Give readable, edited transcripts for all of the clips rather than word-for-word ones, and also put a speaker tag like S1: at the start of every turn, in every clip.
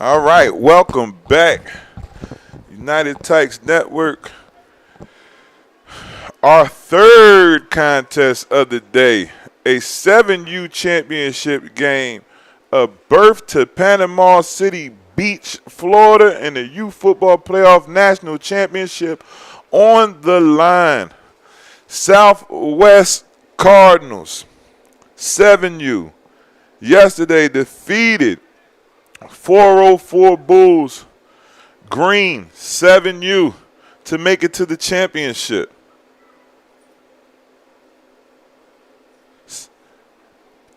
S1: All right, welcome back, United Tykes Network. Our third contest of the day, a 7U championship game, a berth to Panama City Beach, Florida, and the Youth Football Playoff National Championship on the line. Southwest Cardinals, 7U, yesterday defeated 404 Bulls Green, 7U, to make it to the championship.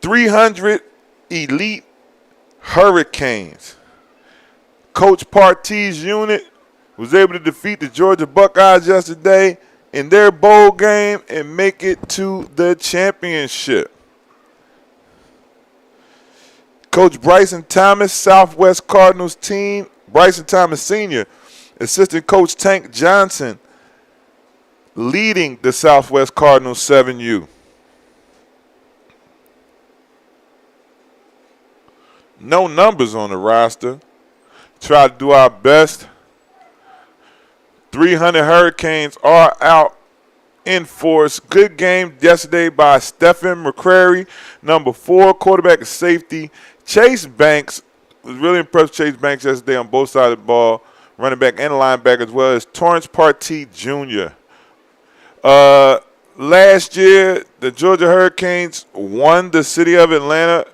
S1: 300 elite Hurricanes. Coach Partey's unit was able to defeat the Georgia Buckeyes yesterday in their bowl game and make it to the championship. Coach Bryson Thomas, Southwest Cardinals team, Bryson Thomas Sr., assistant coach Tank Johnson, leading the Southwest Cardinals 7U. No numbers on the roster. Try to do our best. 300 Hurricanes are out in force. Good game yesterday by Stephen McCrary, number 4, quarterback and safety. Chase Banks, was really impressed with Chase Banks yesterday on both sides of the ball, running back and linebacker, as well as Torrance Partey Jr. Last year, the Georgia Hurricanes won the City of Atlanta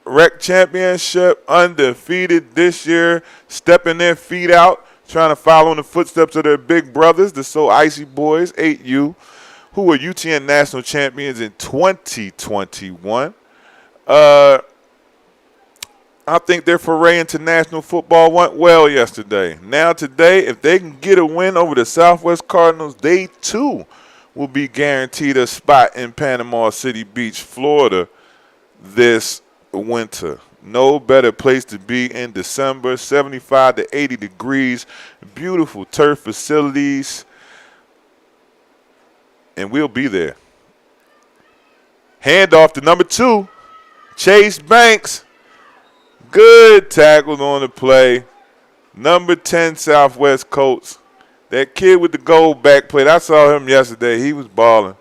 S1: Rec Championship, undefeated this year, stepping their feet out, trying to follow in the footsteps of their big brothers, the So Icy Boys, 8U, who were UTN National Champions in 2021. I think their foray into national football went well yesterday. Now today, if they can get a win over the Southwest Cardinals, they too will be guaranteed a spot in Panama City Beach, Florida this winter. No better place to be in December. 75 to 80 degrees, beautiful turf facilities, and we'll be there. Handoff to number 2, Chase Banks. Good tackles on the play. Number 10 Southwest Colts. That kid with the gold back plate, I saw him yesterday. He was balling.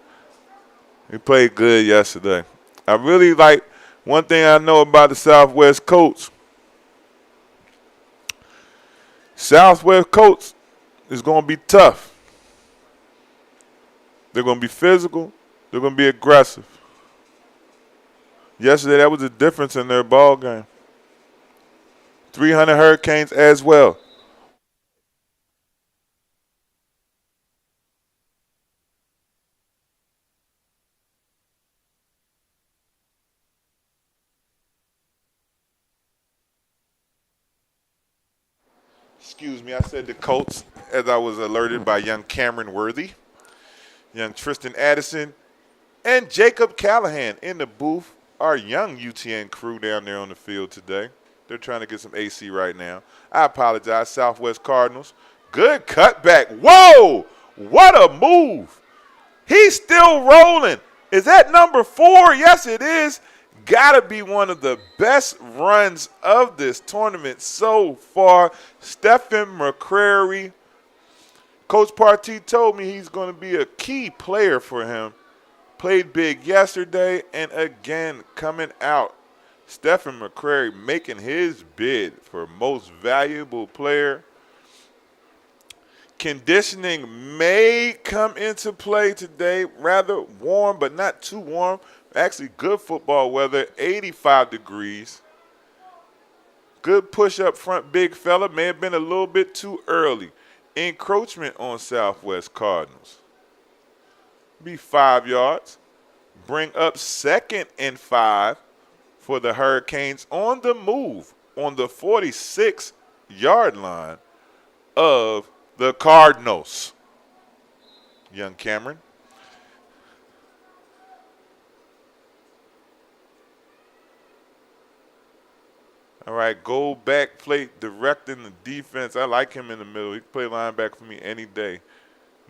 S1: He played good yesterday. I really like one thing I know about the Southwest Colts. Southwest Colts is going to be tough. They're going to be physical. They're going to be aggressive. Yesterday, that was the difference in their ball game. 300 Hurricanes as well. Excuse me, I said the Colts as I was alerted by young Cameron Worthy, young Tristan Addison, and Jacob Callahan in the booth, our young UTN crew down there on the field today. They're trying to get some AC right now. I apologize, Southwest Cardinals. Good cutback. Whoa! What a move. He's still rolling. Is that number 4? Yes, it is. Gotta be one of the best runs of this tournament so far. Stephen McCrary. Coach Partey told me he's going to be a key player for him. Played big yesterday and again coming out. Stephen McCrary making his bid for most valuable player. Conditioning may come into play today. Rather warm, but not too warm. Actually, good football weather, 85 degrees. Good push up front, big fella. May have been a little bit too early. Encroachment on Southwest Cardinals. Be 5 yards. Bring up 2nd and 5 for the Hurricanes on the move on the 46-yard line of the Cardinals. Young Cameron. All right, goal back plate directing the defense. I like him in the middle. He can play linebacker for me any day.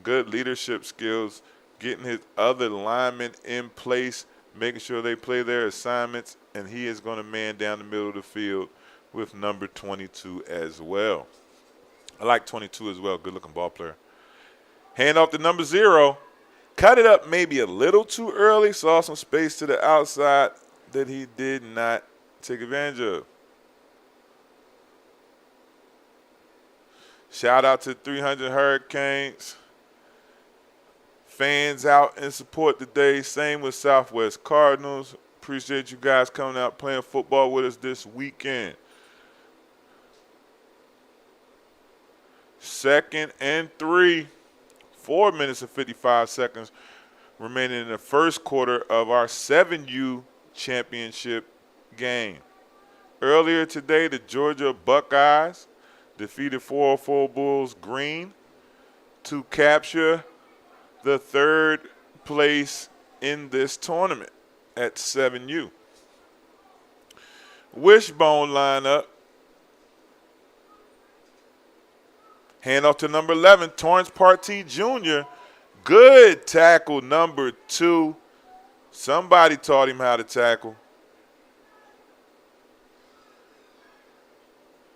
S1: Good leadership skills, getting his other linemen in place, making sure they play their assignments, and he is going to man down the middle of the field with number 22 as well. I like 22 as well. Good-looking ball player. Hand off to number 0. Cut it up maybe a little too early. Saw some space to the outside that he did not take advantage of. Shout out to 300 Hurricanes. Fans out in support today. Same with Southwest Cardinals. Appreciate you guys coming out playing football with us this weekend. 2nd and 3. 4 minutes and 55 seconds remaining in the first quarter of our 7U championship game. Earlier today, the Georgia Buckeyes defeated 404 Bulls Green to capture the 3rd place in this tournament at 7U. Wishbone lineup. Hand off to number 11, Torrance Partee Jr. Good tackle, number 2. Somebody taught him how to tackle.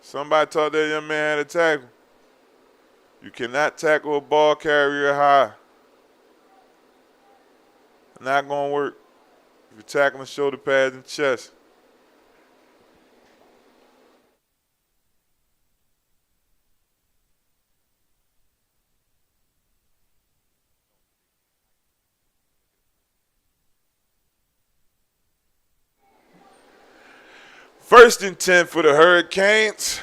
S1: Somebody taught that young man how to tackle. You cannot tackle a ball carrier high. Not going to work. If you're tackling shoulder pads and chest. First and 10 for the Hurricanes.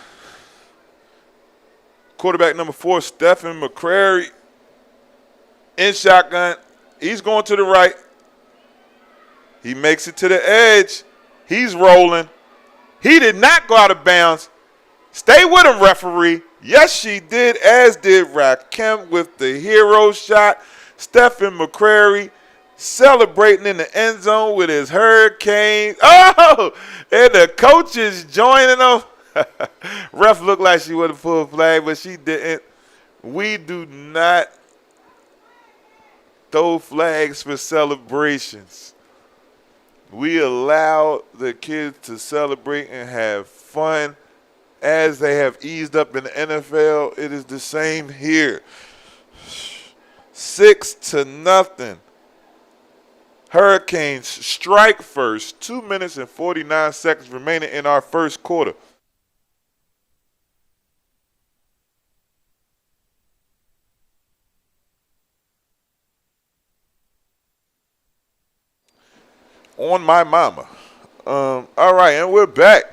S1: Quarterback number 4, Stephen McCrary. In shotgun. He's going to the right. He makes it to the edge. He's rolling. He did not go out of bounds. Stay with him, referee. Yes, she did, as did Rakim with the hero shot. Stephen McCrary celebrating in the end zone with his Hurricanes. Oh, and the coach is joining them. Ref looked like she would have pulled a flag, but she didn't. We do not throw flags for celebrations. We allow the kids to celebrate and have fun as they have eased up in the NFL. It is the same here. 6-0. Hurricanes strike first. 2 minutes and 49 seconds remaining in our first quarter. On my mama. All right, and we're back.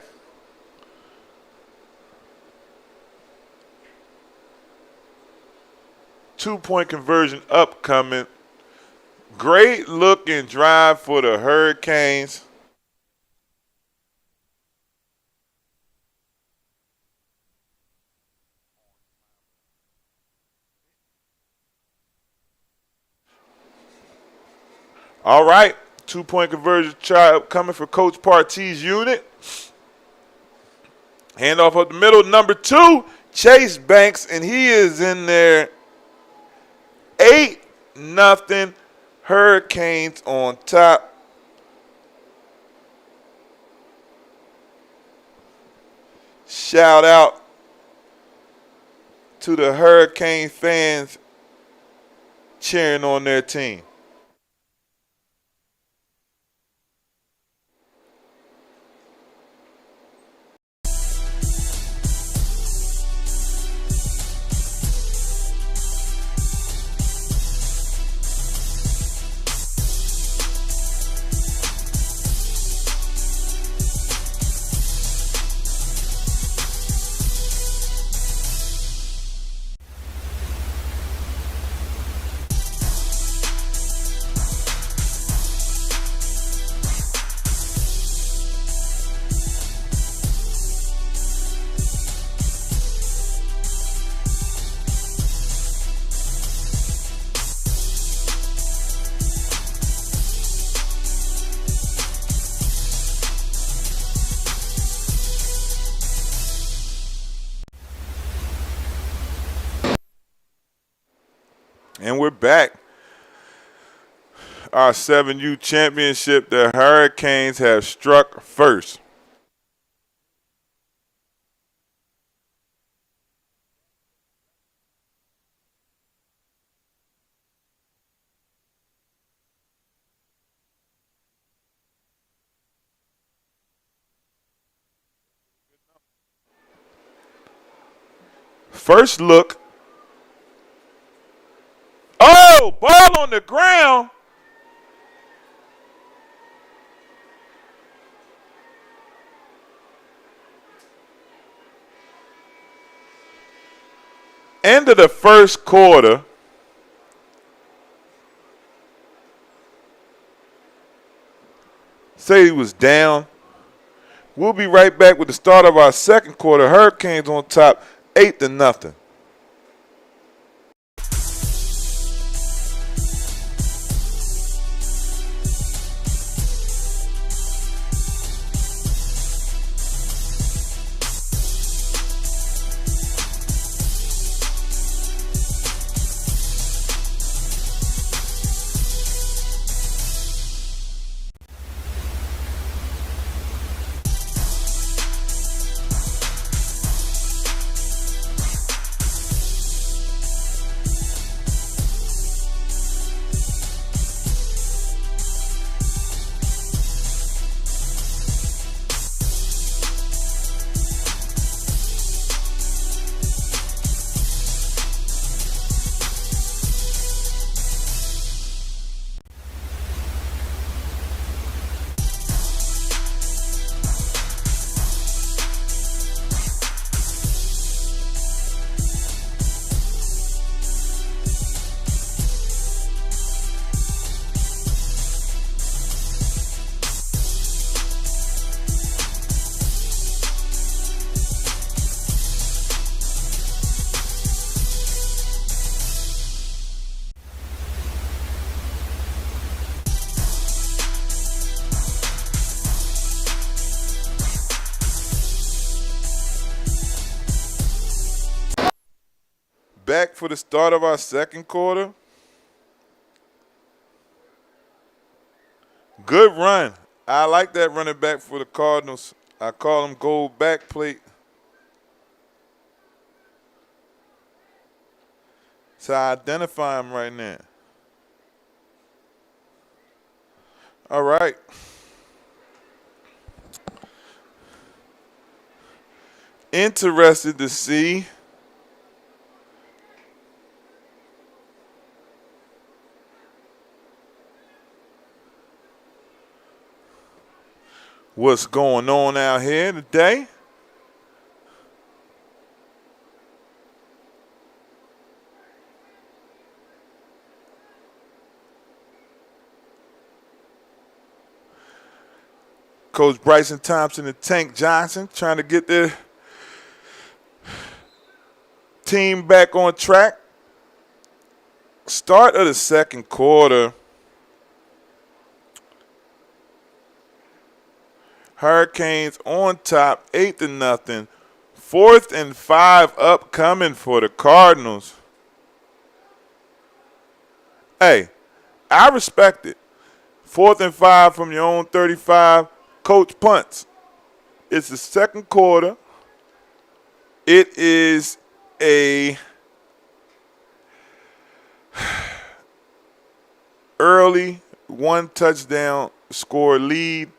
S1: Two-point conversion upcoming. Great looking drive for the Hurricanes. All right, two-point conversion try upcoming for Coach Partee's unit. Handoff up the middle, number 2, Chase Banks, and he is in there. 8-0. Hurricanes on top. Shout out to the Hurricane fans cheering on their team. And we're back. Our 7U championship, the Hurricanes have struck first. First look. Oh, ball on the ground. End of the first quarter. Say he was down. We'll be right back with the start of our second quarter. Hurricanes on top, 8-0. Back for the start of our second quarter. Good run. I like that running back for the Cardinals. I call him gold backplate. So I identify him right now. All right. Interested to see what's going on out here today. Coach Bryson Thompson and Tank Johnson trying to get their team back on track. Start of the second quarter. Hurricanes on top, 8-0. 4th and 5 upcoming for the Cardinals. Hey, I respect it. 4th and 5 from your own 35. Coach punts. It's the second quarter. It is a early 1-touchdown score lead.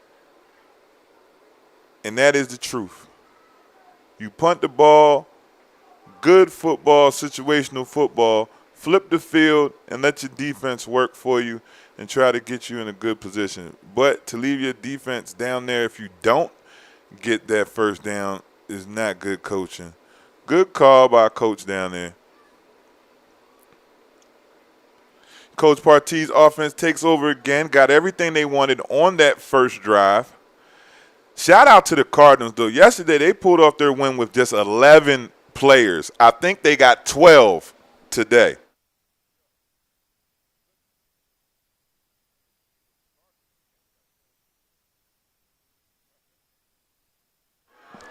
S1: And that is the truth. You punt the ball, good football, situational football, flip the field and let your defense work for you and try to get you in a good position. But to leave your defense down there if you don't get that first down is not good coaching. Good call by coach down there. Coach Partey's offense takes over again, got everything they wanted on that first drive. Shout out to the Cardinals, though. Yesterday, they pulled off their win with just 11 players. I think they got 12 today.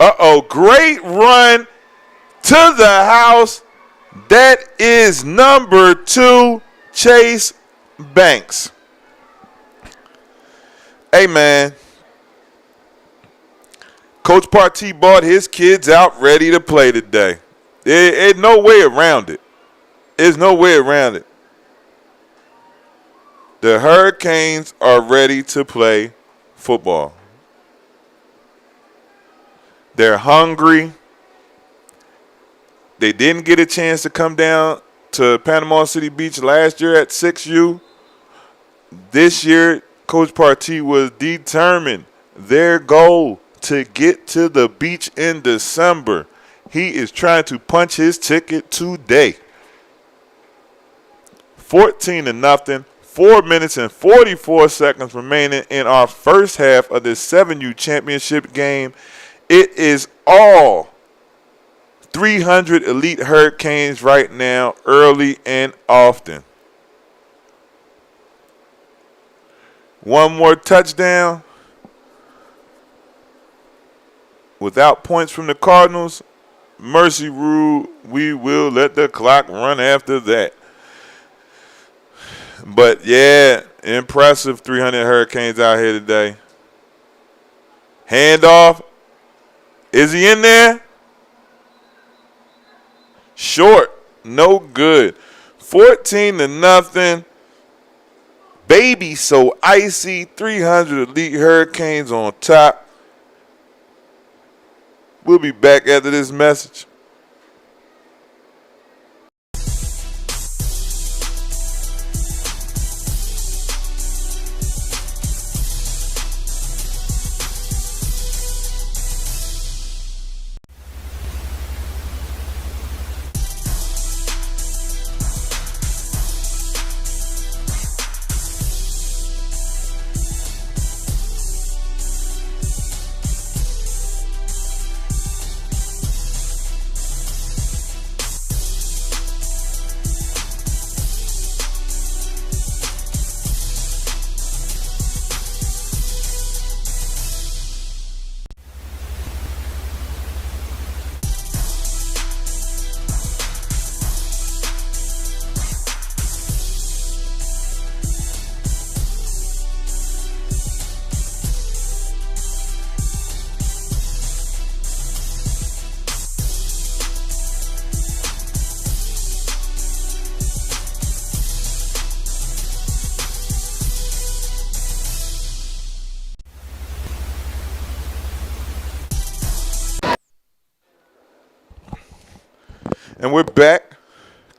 S1: Uh-oh, great run to the house. That is number 2, Chase Banks. Hey, man. Coach Partey bought his kids out ready to play today. There's no way around it. There's no way around it. The Hurricanes are ready to play football. They're hungry. They didn't get a chance to come down to Panama City Beach last year at 6U. This year, Coach Partee was determined. Their goal to get to the beach in December. He is trying to punch his ticket today. 14-0. 4 minutes and 44 seconds remaining in our first half of this 7U championship game. It is all 300 elite Hurricanes right now, early and often. One more touchdown. Without points from the Cardinals, mercy rule, we will let the clock run after that. But, yeah, impressive 300 Hurricanes out here today. Handoff. Is he in there? Short. No good. 14-0. Baby so icy. 300 elite Hurricanes on top. We'll be back after this message. And we're back.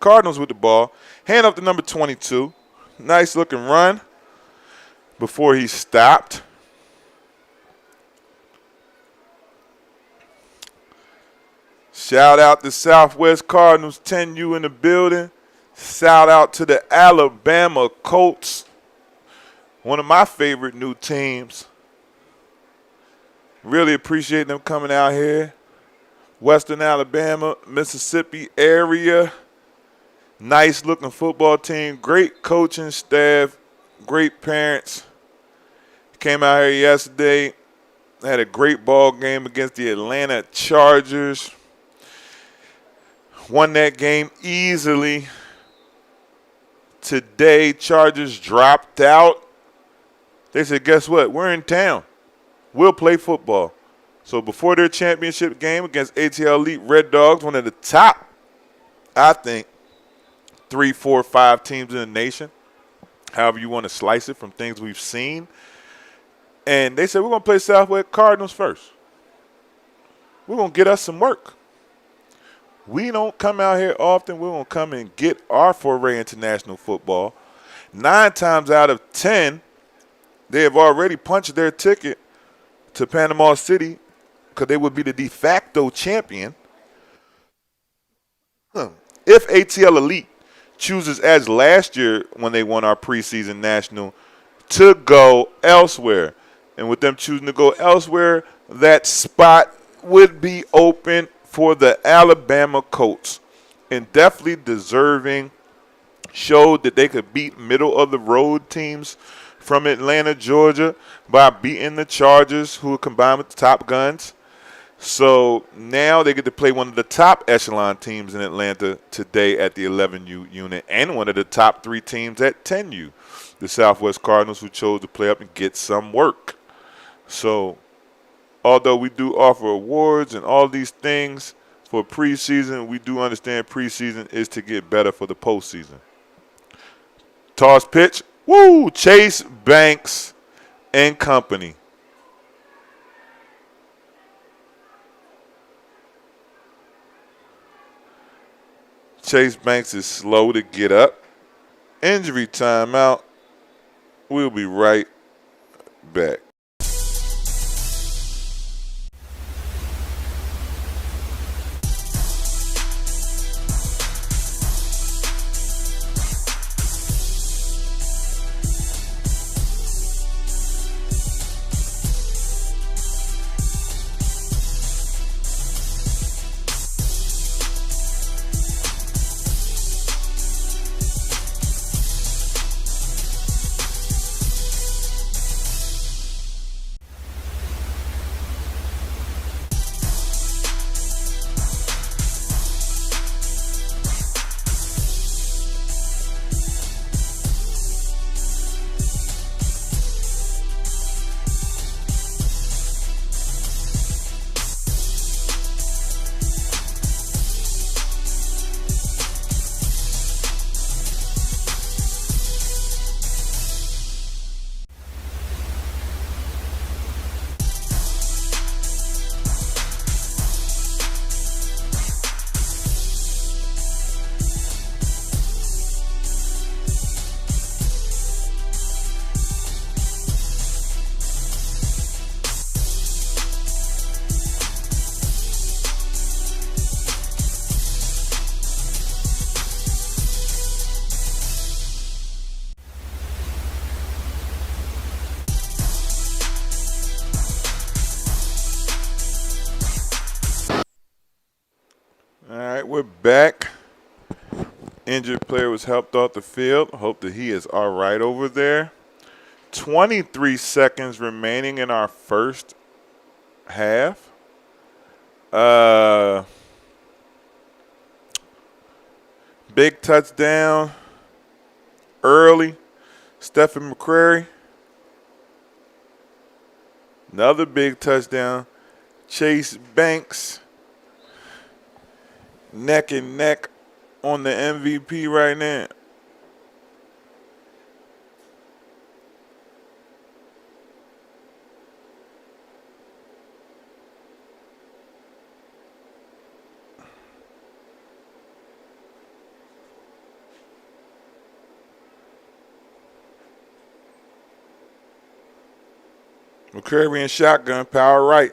S1: Cardinals with the ball. Hand up to number 22. Nice looking run before he stopped. Shout out to Southwest Cardinals, 10U in the building. Shout out to the Alabama Colts, one of my favorite new teams. Really appreciate them coming out here. Western Alabama, Mississippi area. Nice looking football team. Great coaching staff. Great parents. Came out here yesterday. Had a great ball game against the Atlanta Chargers. Won that game easily. Today, Chargers dropped out. They said, guess what? We're in town. We'll play football. So before their championship game against ATL Elite Red Dogs, one of the top, I think, 3, 4, 5 teams in the nation, however you want to slice it from things we've seen. And they said, we're going to play Southwest Cardinals first. We're going to get us some work. We don't come out here often. We're going to come and get our foray into national football. 9 times out of 10, they have already punched their ticket to Panama City because they would be the de facto champion. If ATL Elite chooses, as last year when they won our preseason national, to go elsewhere, and with them choosing to go elsewhere, that spot would be open for the Alabama Colts, and definitely deserving. Showed that they could beat middle-of-the-road teams from Atlanta, Georgia, by beating the Chargers, who are combined with the Top Guns. So now they get to play one of the top echelon teams in Atlanta today at the 11U unit, and one of the top 3 teams at 10U, the Southwest Cardinals, who chose to play up and get some work. So although we do offer awards and all these things for preseason, we do understand preseason is to get better for the postseason. Toss pitch. Woo! Chase Banks and company. Chase Banks is slow to get up. Injury timeout. We'll be right back. All right, we're back. Injured player was helped off the field. Hope that he is all right over there. 23 seconds remaining in our first half. Big touchdown early. Stephen McCrary. Another big touchdown. Chase Banks. Neck and neck on the MVP right now. McCrary in shotgun, power right.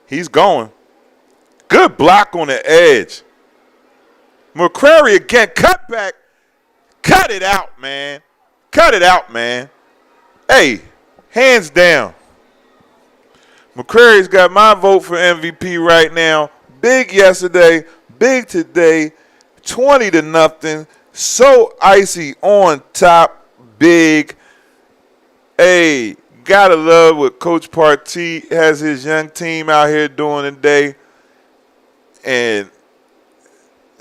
S1: He's going. Good block on the edge. McCrary again, cut back. Cut it out, man. Cut it out, man. Hey, hands down. McCrary's got my vote for MVP right now. Big yesterday, big today, 20-0. So icy on top, big. Hey, gotta love what Coach Partee has his young team out here doing today. And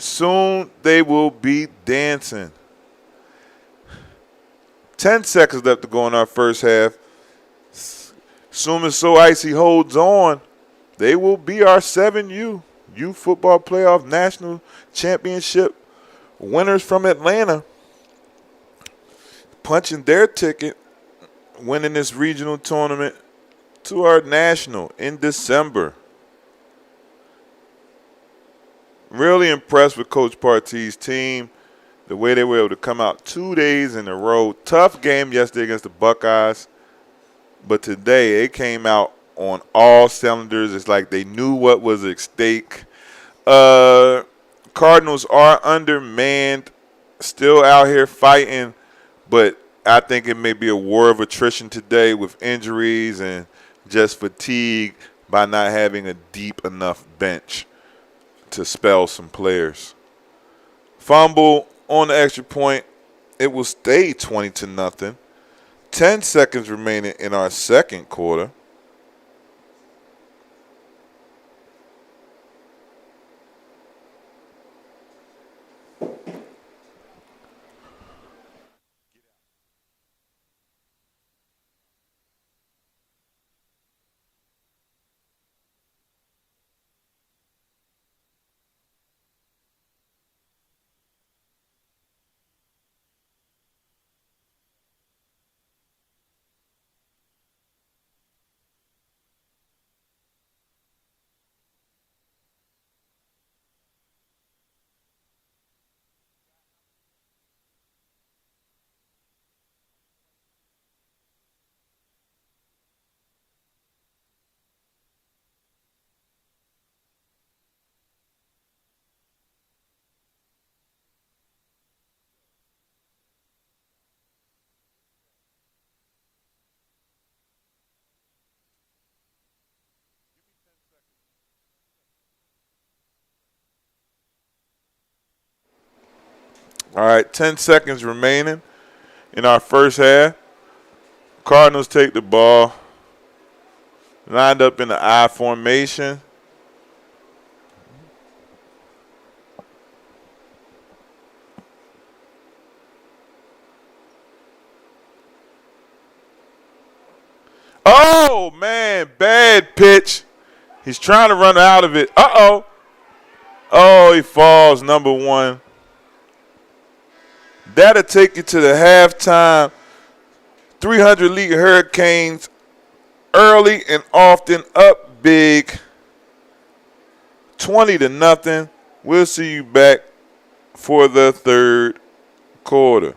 S1: soon they will be dancing. 10 seconds left to go in our first half. Assuming So Icy holds on, they will be our 7U Youth Football Playoff National Championship winners from Atlanta, punching their ticket, winning this regional tournament to our national in December. Really impressed with Coach Partee's team, the way they were able to come out 2 days in a row. Tough game yesterday against the Buckeyes, but today it came out on all cylinders. It's like they knew what was at stake. Cardinals are undermanned, still out here fighting, but I think it may be a war of attrition today with injuries and just fatigue by not having a deep enough bench to spell some players. Fumble on the extra point. It will stay 20-0. 10 seconds remaining in our second quarter. All right, 10 seconds remaining in our first half. Cardinals take the ball. Lined up in the I formation. Oh, man, bad pitch. He's trying to run out of it. Uh-oh. Oh, he falls, number one. That'll take you to the halftime. 300-league Hurricanes early and often up big. 20-0. We'll see you back for the third quarter.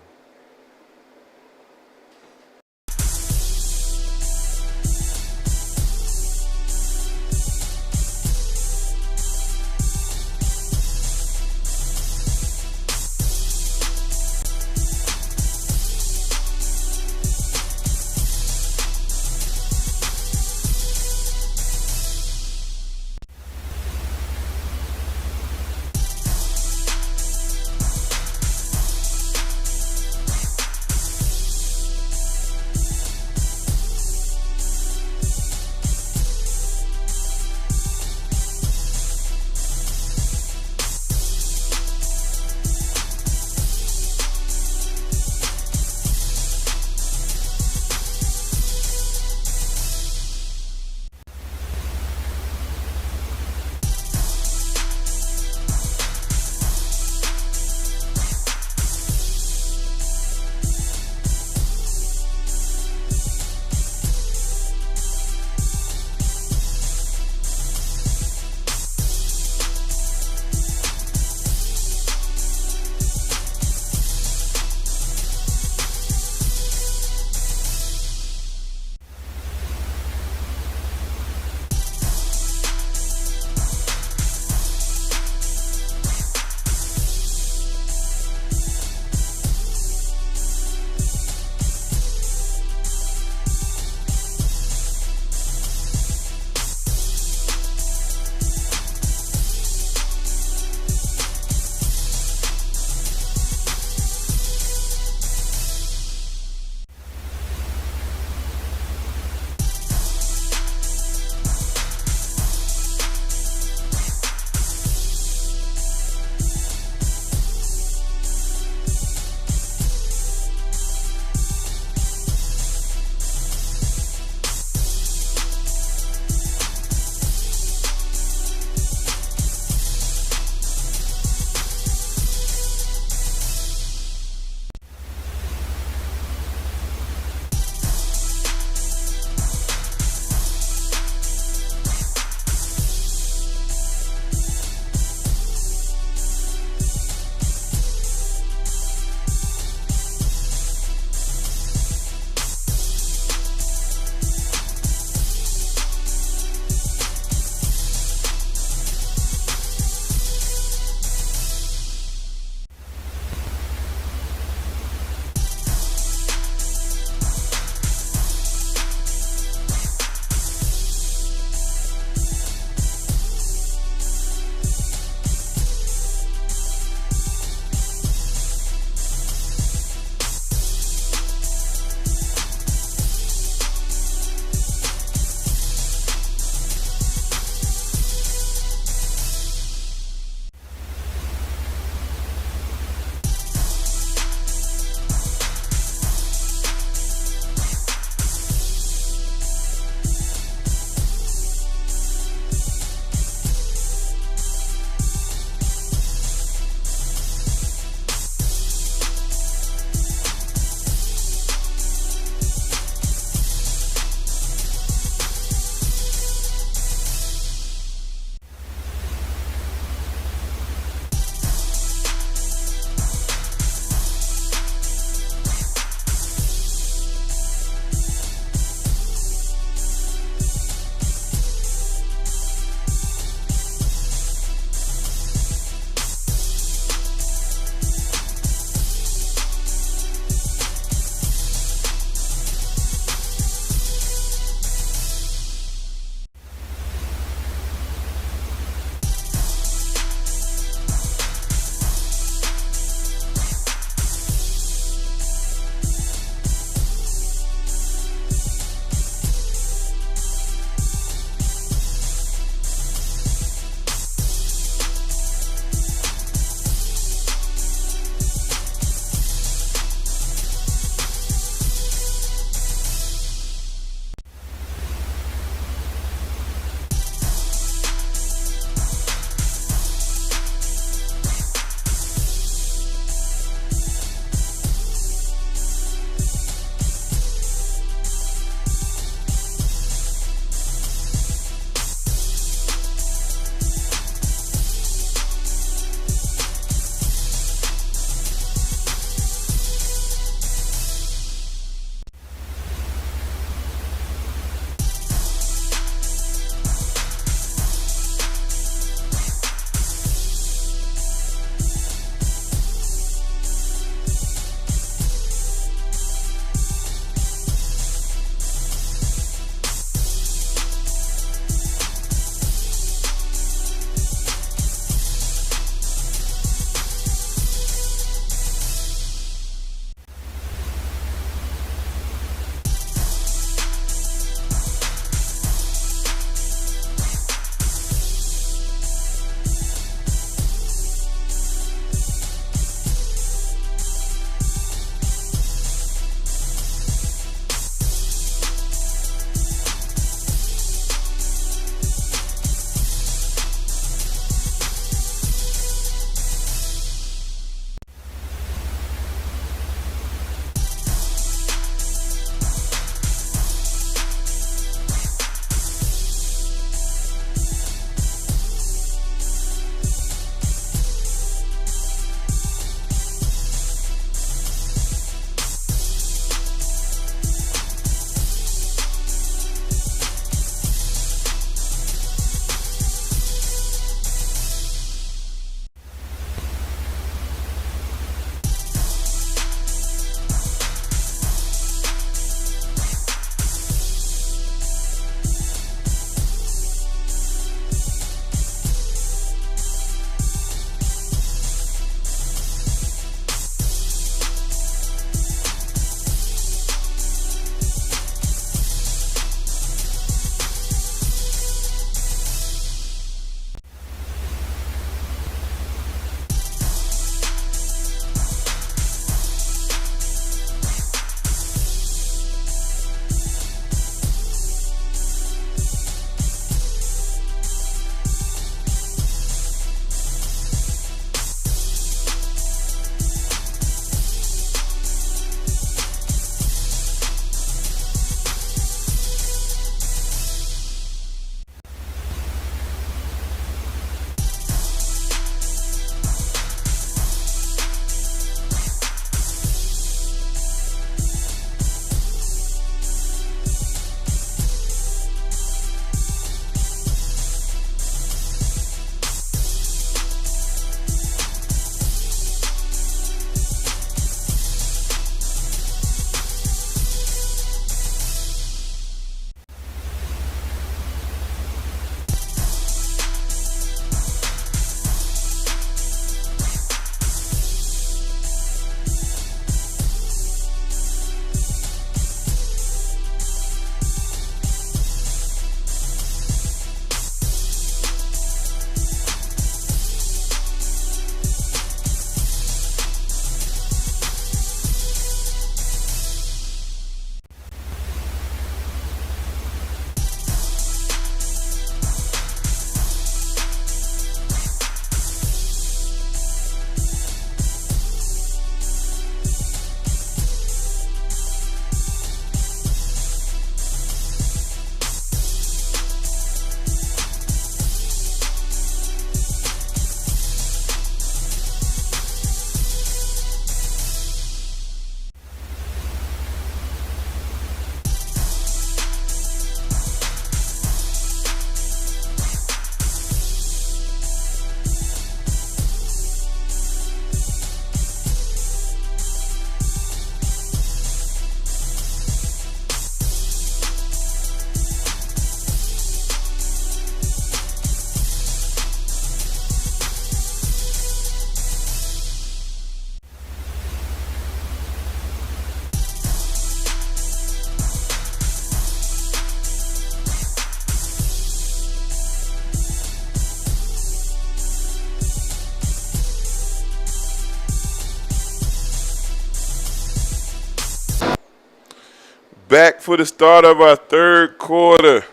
S1: Back for the start of our third quarter.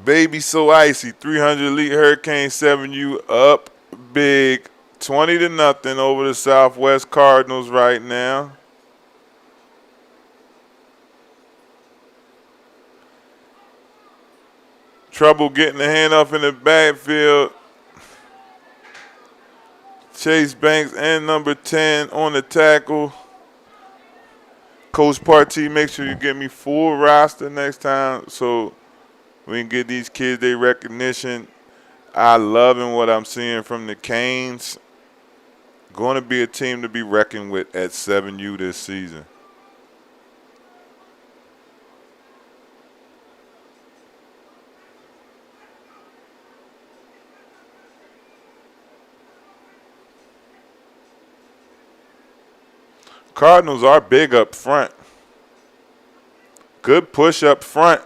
S1: Baby so icy. 300 Elite Hurricane 7U up big. 20-0 over the Southwest Cardinals right now. Trouble getting the handoff in the backfield. Chase Banks and number 10 on the tackle. Coach Partee, make sure you get me full roster next time so we can get these kids their recognition. I loving what I'm seeing from the Canes. Going to be a team to be reckoned with at 7U this season. Cardinals are big up front. Good push up front.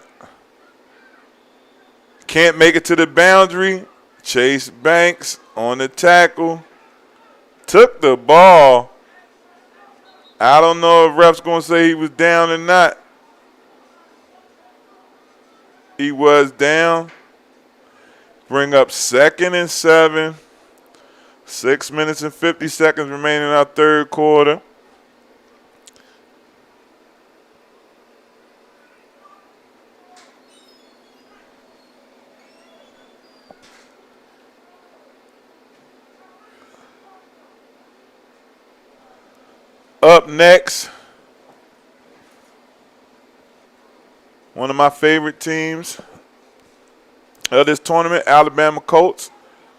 S1: Can't make it to the boundary. Chase Banks on the tackle. Took the ball. I don't know if ref's going to say he was down or not. He was down. Bring up 2nd and 7. 6 minutes and 50 seconds remaining in our third quarter. Up next, one of my favorite teams of this tournament, Alabama Colts,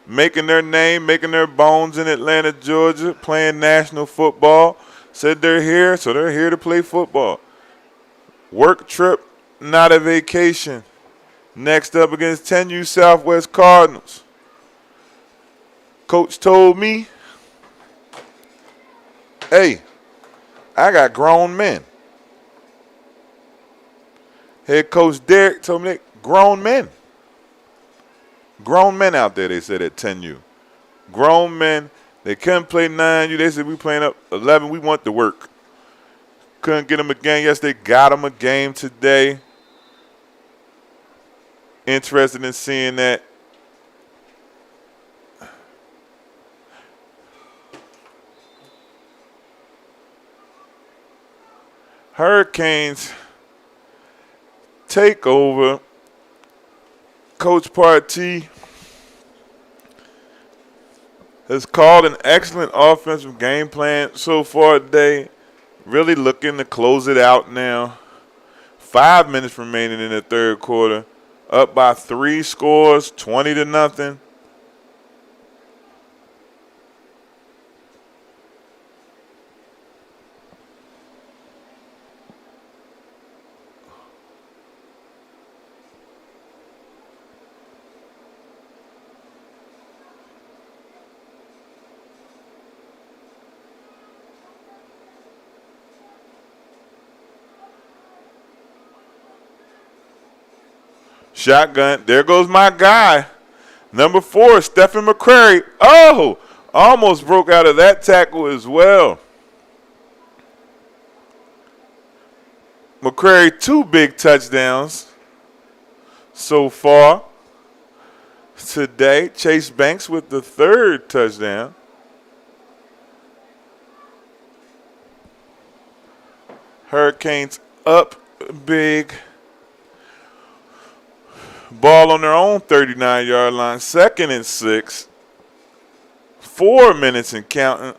S1: making their name, making their bones in Atlanta, Georgia, playing national football. Said they're here, so they're here to play football. Work trip, not a vacation. Next up against 10U Southwest Cardinals. Coach told me, hey, I got grown men. Head coach Derek told me that grown men. Grown men out there, they said at 10U. Grown men. They couldn't play 9U. They said we playing up 11. We want to work. Couldn't get them a game yesterday. Got them a game today. Interested in seeing that. Hurricanes take over. Coach Partee has called an excellent offensive game plan so far today. Really looking to close it out now. 5 minutes remaining in the third quarter. Up by 3 scores, 20-0. Shotgun. There goes my guy. Number 4, Stephen McCrary. Oh, almost broke out of that tackle as well. McCrary, 2 big touchdowns so far today. Chase Banks with the 3rd touchdown. Hurricanes up big. Ball on their own 39-yard line. 2nd and 6. 4 minutes and counting.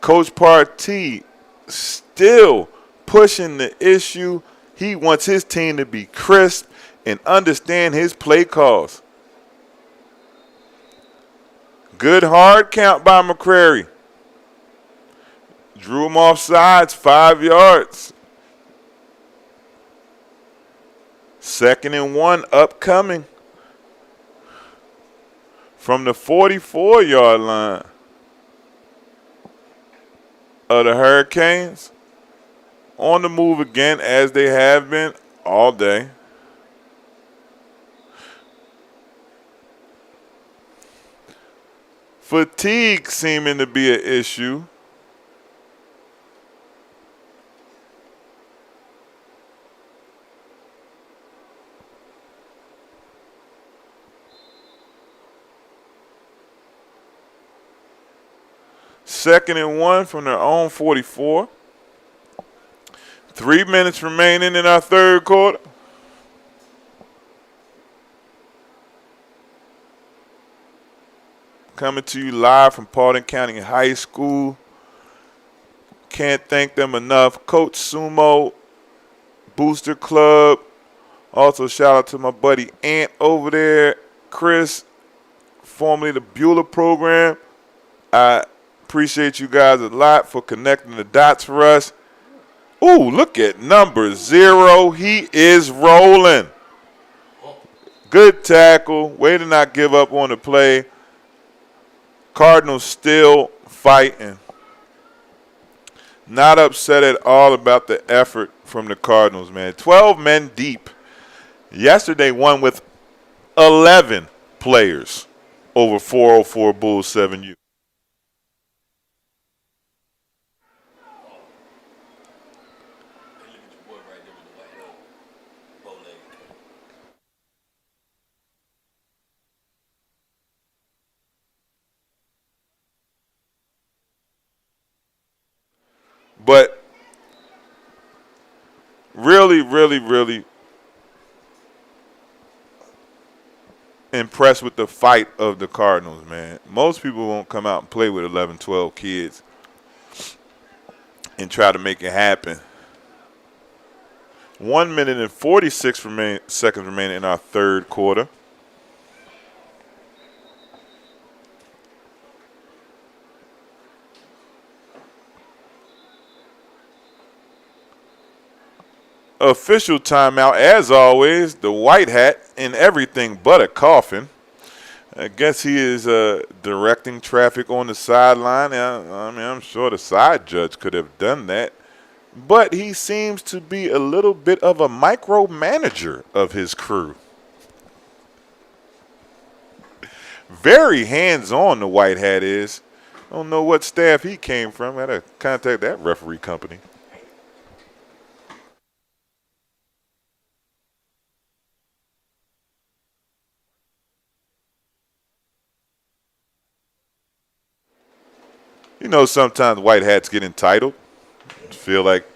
S1: Coach Partee still pushing the issue. He wants his team to be crisp and understand his play calls. Good hard count by McCrary. Drew him off sides, 5 yards. 2nd and 1 upcoming from the 44-yard line of the Hurricanes. On the move again as they have been all day. Fatigue seeming to be an issue. 2nd-and-1 from their own 44. 3 minutes remaining in our third quarter. Coming to you live from Paulding County High School. Can't thank them enough. Coach Sumo, Booster Club. Also shout out to my buddy Ant over there. Chris, formerly the Beulah program. I appreciate you guys a lot for connecting the dots for us. Ooh, look at number 0. He is rolling. Good tackle. Way to not give up on the play. Cardinals still fighting. Not upset at all about the effort from the Cardinals, man. 12 men deep. Yesterday won with 11 players over 404 Bulls 7U. But really, really, really impressed with the fight of the Cardinals, man. Most people won't come out and play with 11, 12 kids and try to make it happen. 1 minute and 46 seconds remaining in our third quarter. Official timeout, as always, the white hat in everything but a coffin. I guess he is directing traffic on the sideline. I mean, I'm sure the side judge could have done that. But he seems to be a little bit of a micromanager of his crew. Very hands-on, the white hat is. I don't know what staff he came from. I had to contact that referee company. You know, sometimes white hats get entitled, feel like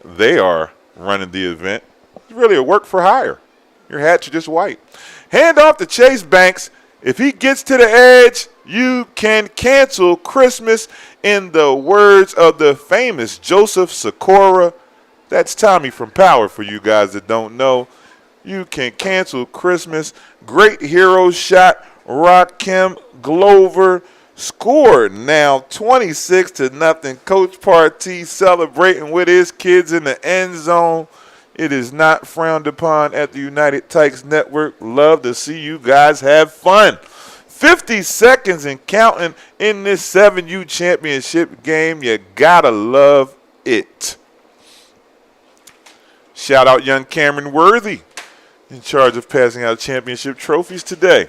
S1: they are running the event. It's really a work for hire. Your hats are just white. Hand off to Chase Banks. If he gets to the edge, you can cancel Christmas. In the words of the famous Joseph Sikora. That's Tommy from Power for you guys that don't know. You can cancel Christmas. Great hero shot. Rakim Glover scored now 26-0. Coach Partee celebrating with his kids in the end zone. It is not frowned upon at the United Tykes Network. Love to see you guys have fun. 50 seconds and counting in this 7U championship game. You gotta love it. Shout out young Cameron Worthy, in charge of passing out championship trophies today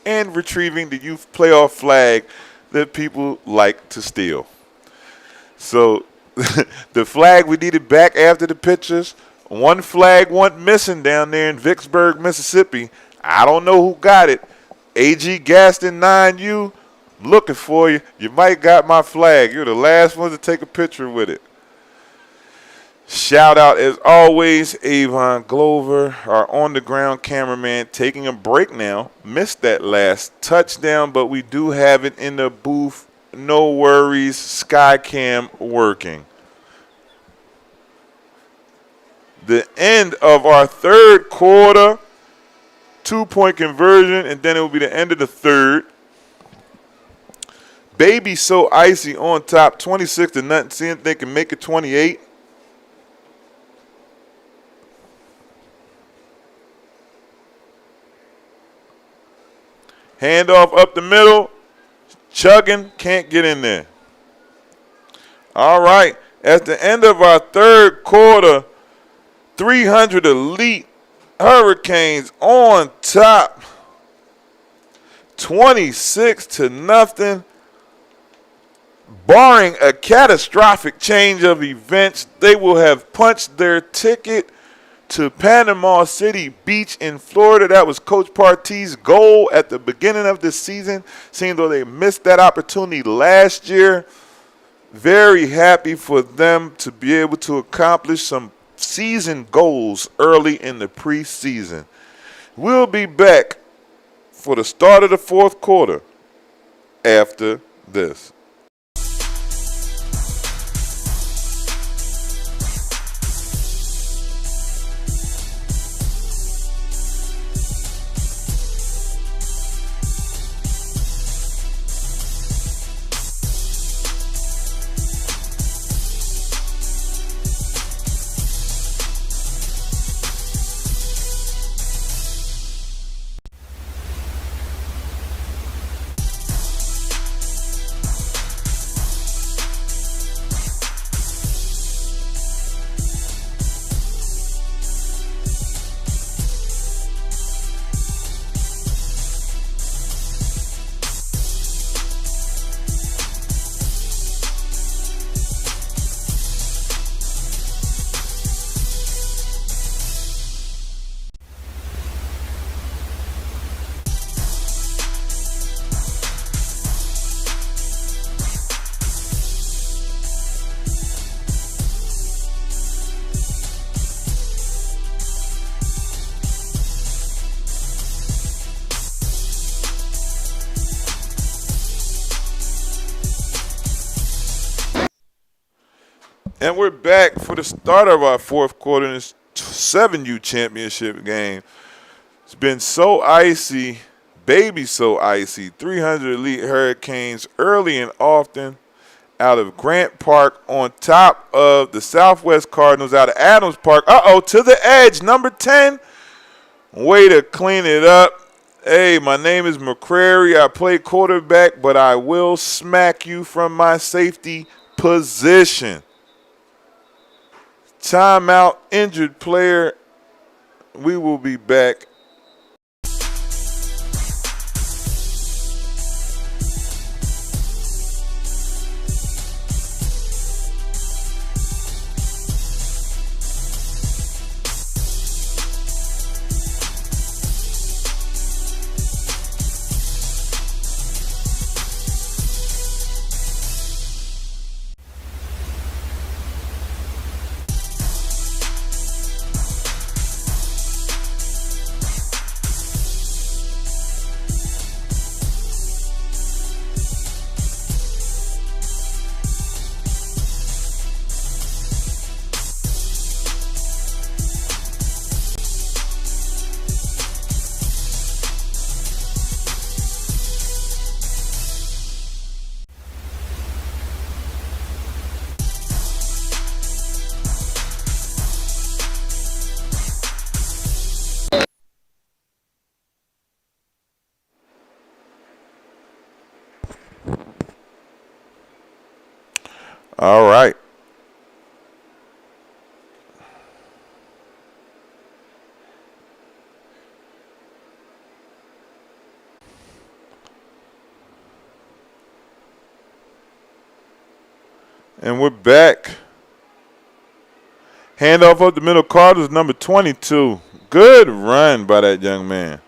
S1: and retrieving the youth playoff flag that people like to steal. So the flag we needed back after the pictures, one flag went missing down there in Vicksburg, Mississippi. I don't know who got it. AG Gaston 9U, looking for you. You might got my flag. You're the last one to take a picture with it. Shout out, as always, Avon Glover, our on-the-ground cameraman, taking a break now. Missed that last touchdown, but we do have it in the booth. No worries, Skycam working. The end of our third quarter, 2-point conversion, and then it will be the end of the third. Baby So Icy on top, 26-0. See if they can make it 28. Handoff up the middle. Chugging, can't get in there. All right, at the end of our third quarter, 300 Elite Hurricanes on top. 26-0. Barring a catastrophic change of events, they will have punched their ticket to Panama City Beach in Florida. That was Coach Partee's goal at the beginning of the season, seeing though they missed that opportunity last year. Very happy for them to be able to accomplish some season goals early in the preseason. We'll be back for the start of the fourth quarter after this. And we're back for the start of our fourth quarter in this 7U championship game. It's been so icy, baby so icy. 300 Elite Hurricanes early and often out of Grant Park on top of the Southwest Cardinals out of Adams Park. To the edge, number 10. Way to clean it up. Hey, my name is McCrary. I play quarterback, but I will smack you from my safety position. Timeout, injured player. We will be back. All right. And we're back. Handoff up the middle, Cardinals, number 22. Good run by that young man.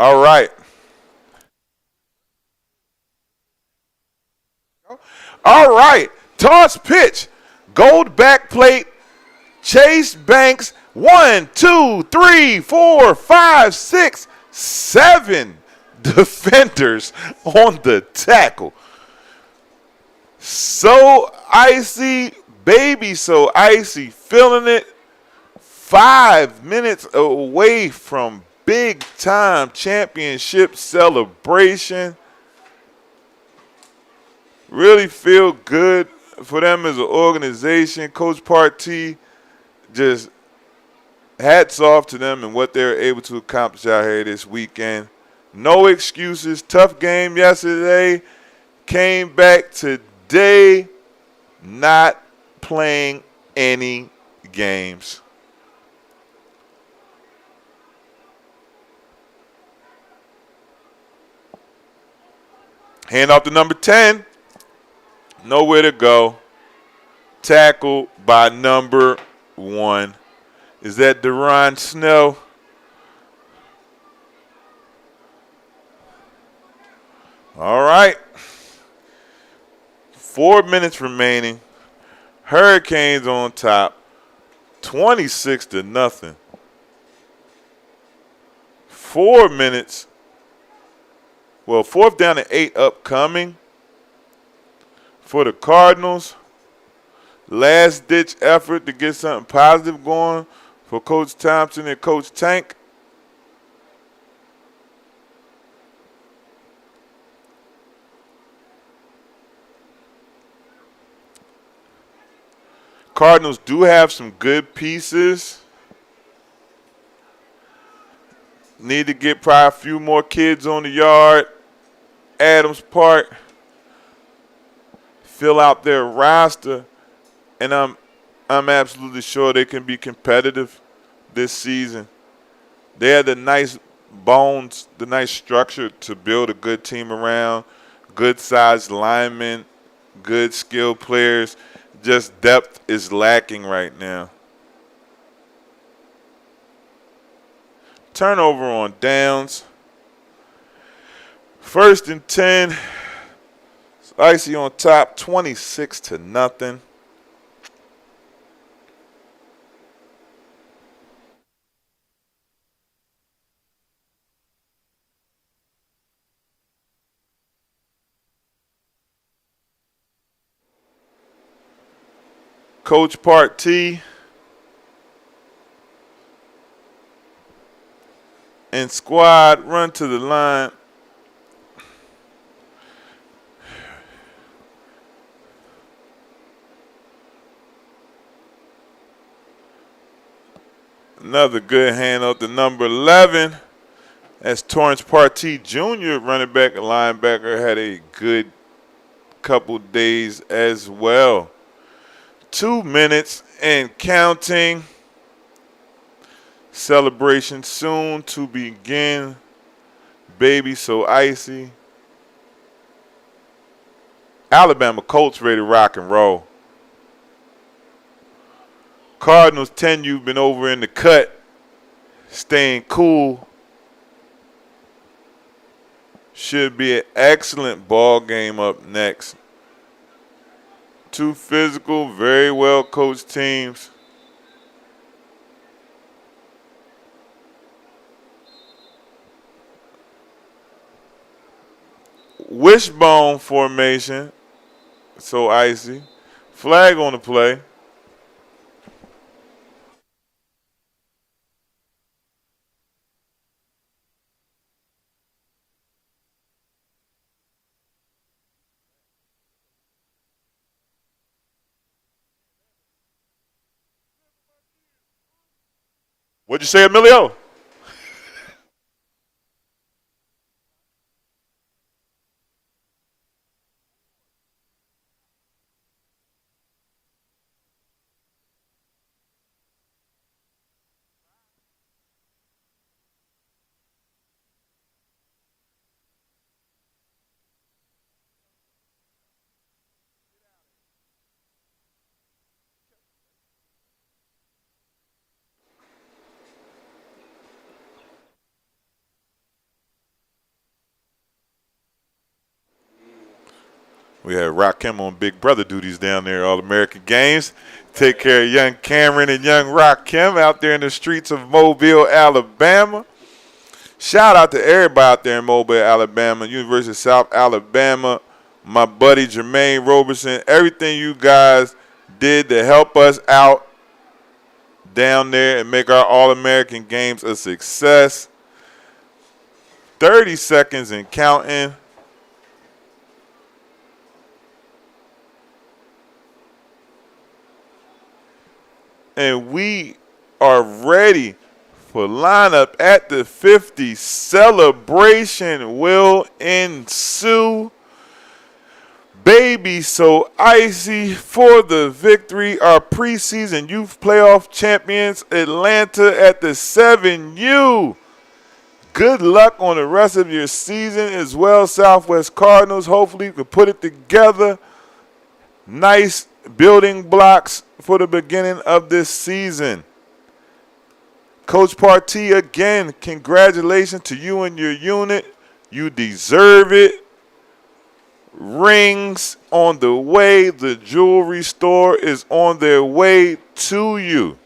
S1: All right. All right. Toss pitch. Gold back plate. Chase Banks. 1, 2, 3, 4, 5, 6, 7 defenders on the tackle. So icy, baby, so icy. Feeling it. 5 minutes away from big time championship celebration. Really feel good for them as an organization. Coach Partee, just hats off to them and what they were able to accomplish out here this weekend. No excuses. Tough game yesterday. Came back today not playing any games. Hand off to number 10. Nowhere to go. Tackled by number 1. Is that Deron Snow? All right. 4 minutes remaining. Hurricanes on top. 26-0. 4 minutes. Well, 4th down and 8 upcoming for the Cardinals. Last-ditch effort to get something positive going for Coach Thompson and Coach Tank. Cardinals do have some good pieces. Need to get probably a few more kids on the yard. Adams Park. Fill out their roster. And I'm absolutely sure they can be competitive this season. They had the nice bones, the nice structure to build a good team around. Good-sized linemen, good skilled players. Just depth is lacking right now. Turnover on downs. 1st and 10. Icy on top, 26-0. Coach Partee and squad run to the line. Another good hand up to number 11. That's Torrance Partee Jr., running back and linebacker, had a good couple days as well. 2 minutes and counting. Celebration soon to begin. Baby so icy. Alabama Colts ready to rock and roll. Cardinals 10, you've been over in the cut. Staying cool. Should be an excellent ball game up next. 2 physical, very well coached teams. Wishbone formation. So icy. Flag on the play. What'd you say, Emilio? We had Rakim on Big Brother duties down there, All-American Games. Take care of young Cameron and young Rakim out there in the streets of Mobile, Alabama. Shout out to everybody out there in Mobile, Alabama, University of South Alabama, my buddy Jermaine Roberson, everything you guys did to help us out down there and make our All-American Games a success. 30 seconds and counting. and we are ready for lineup at the 50. Celebration will ensue. Baby so icy for the victory. Our preseason youth playoff champions, Atlanta at the 7U. Good luck on the rest of your season as well, Southwest Cardinals. Hopefully you can put it together. Nice building blocks for the beginning of this season. Coach Partee, again, congratulations to you and your unit. You deserve it. Rings on the way. The jewelry store is on their way to you.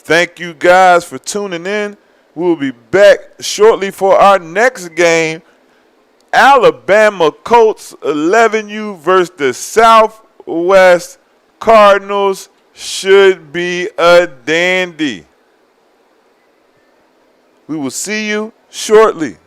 S1: Thank you guys for tuning in. We'll be back shortly for our next game. Alabama Colts 11U versus the Southwest Cardinals. Should be a dandy. We will see you shortly.